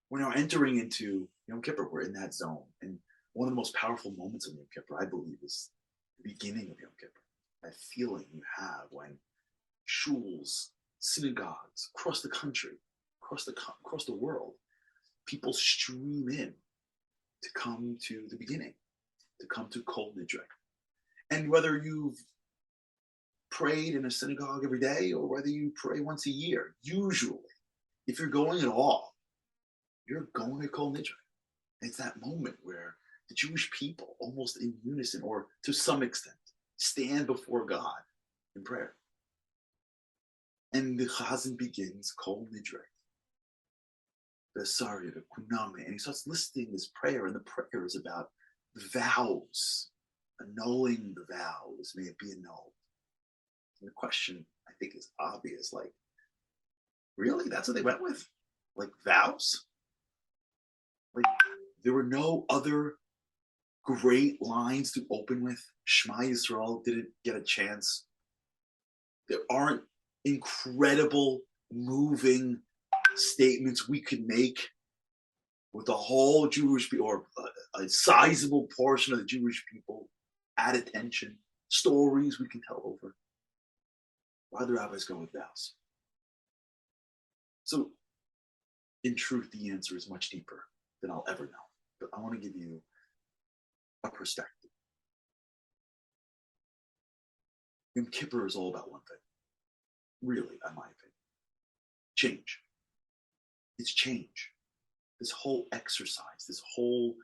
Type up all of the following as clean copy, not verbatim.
We're now entering into Yom Kippur. We're in that zone. And one of the most powerful moments of Yom Kippur, I believe, is the beginning of Yom Kippur. That feeling you have when shuls, synagogues across the country, across the world, people stream in to come to the beginning, to come to Kol Nidrei. And whether you've prayed in a synagogue every day or whether you pray once a year, usually, if you're going at all, you're going to Kol Nidrei. It's that moment where the Jewish people, almost in unison or to some extent, stand before God in prayer. And the Chazan begins Kol Nidrei, the Sarya, the Kuname, and he starts listing this prayer, and the prayer is about the vows, annulling the vows, may it be annulled. And the question, I think, is obvious, like, really? That's what they went with? Like vows? Like, there were no other great lines to open with. Shema Yisrael didn't get a chance. There aren't incredible, moving statements we could make with the whole Jewish people, or a sizable portion of the Jewish people at attention, stories we can tell over. Why do rabbis go with vows? So, in truth, the answer is much deeper than I'll ever know. But I want to give you a perspective. Yom Kippur is all about one thing, really, in my opinion. Change. It's change. This whole exercise, this whole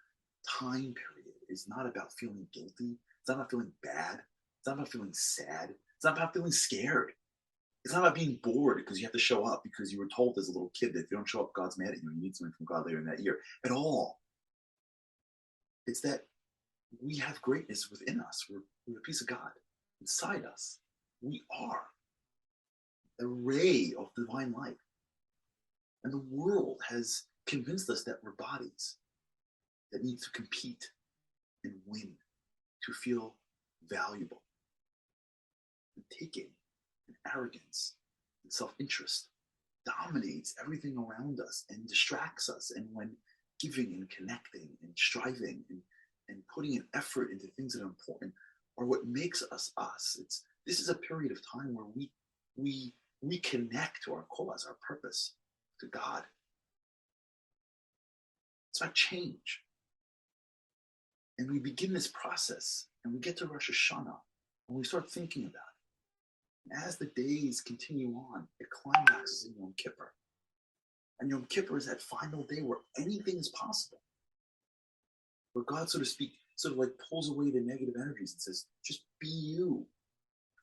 time period is not about feeling guilty. It's not about feeling bad. It's not about feeling sad. It's not about feeling scared. It's not about being bored because you have to show up because you were told as a little kid that if you don't show up, God's mad at you and you need something from God later in that year at all. It's that we have greatness within us. We're a piece of God inside us. We are a ray of divine light. And the world has convinced us that we're bodies that need to compete and win to feel valuable. And taking and arrogance and self-interest dominates everything around us and distracts us. And when giving and connecting and striving and putting an effort into things that are important are what makes us us. This is a period of time where we reconnect to our cause, our purpose, to God. It's about change. And we begin this process and we get to Rosh Hashanah and we start thinking about it. And as the days continue on, it climaxes in Yom Kippur. And Yom Kippur is that final day where anything is possible. Where God, so to speak, sort of like pulls away the negative energies and says, just be you.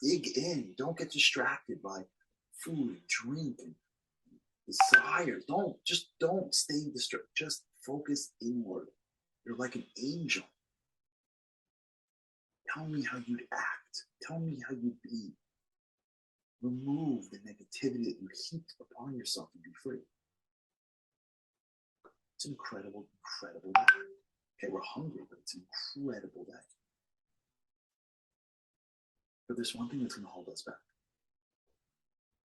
Dig in. Don't get distracted by food and drink and desires. Don't stay distracted. Just focus inward. You're like an angel. Tell me how you'd act. Tell me how you'd be. Remove the negativity that you heaped upon yourself and be free. It's an incredible, incredible day. Okay, we're hungry, but it's an incredible day. But there's one thing that's going to hold us back.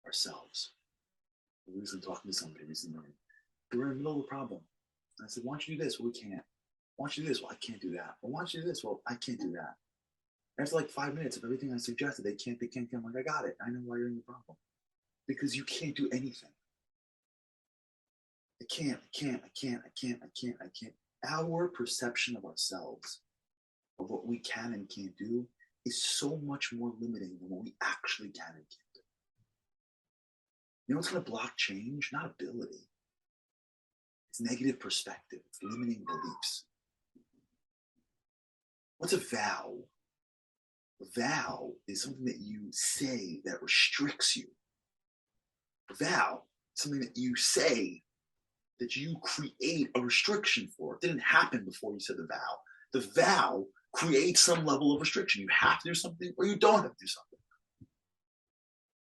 Ourselves. I was talking to somebody recently. They were in the middle of a problem. And I said, why don't you do this? Well, we can't. Why don't you do this? Well, I can't do that. Well, why don't you do this? Well, I can't do that. After like 5 minutes of everything I suggested, they can't. I'm like, I got it. I know why you're in the problem. Because you can't do anything. I can't. Our perception of ourselves, of what we can and can't do, is so much more limiting than what we actually can and can't do. You know what's going to block change? Not ability. It's negative perspective. It's limiting beliefs. What's a vow? A vow is something that you say that restricts you. A vow is something that you say that you create a restriction for. It didn't happen before you said the vow. The vow creates some level of restriction. You have to do something or you don't have to do something.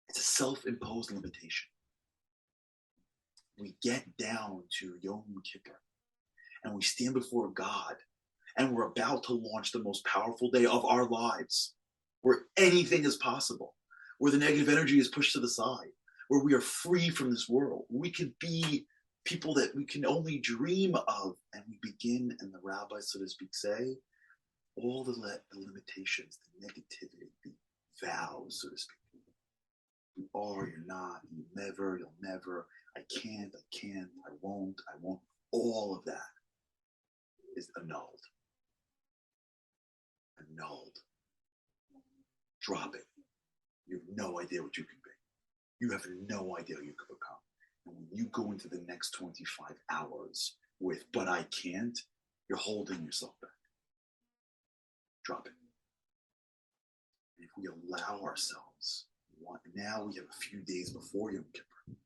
It's a self-imposed limitation. We get down to Yom Kippur and we stand before God and we're about to launch the most powerful day of our lives, where anything is possible, where the negative energy is pushed to the side, where we are free from this world. We could be people that we can only dream of. And we begin, and the rabbis, so to speak, say, all the limitations, the negativity, the vows, so to speak. You are, you're not, you'll never, I can't, I won't. All of that is annulled. Drop it. You have no idea what you can be. You have no idea what you could become. And when you go into the next 25 hours with, but I can't, you're holding yourself back. Drop it. And if we allow ourselves, now we have a few days before Yom Kippur,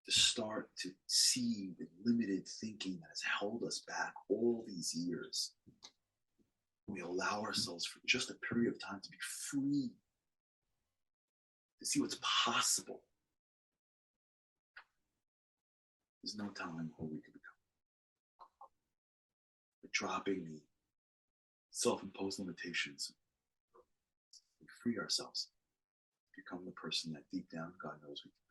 to start to see the limited thinking that has held us back all these years. We allow ourselves for just a period of time to be free, to see what's possible. There's no telling who we could become. But dropping the self-imposed limitations, we free ourselves, become the person that deep down God knows we can.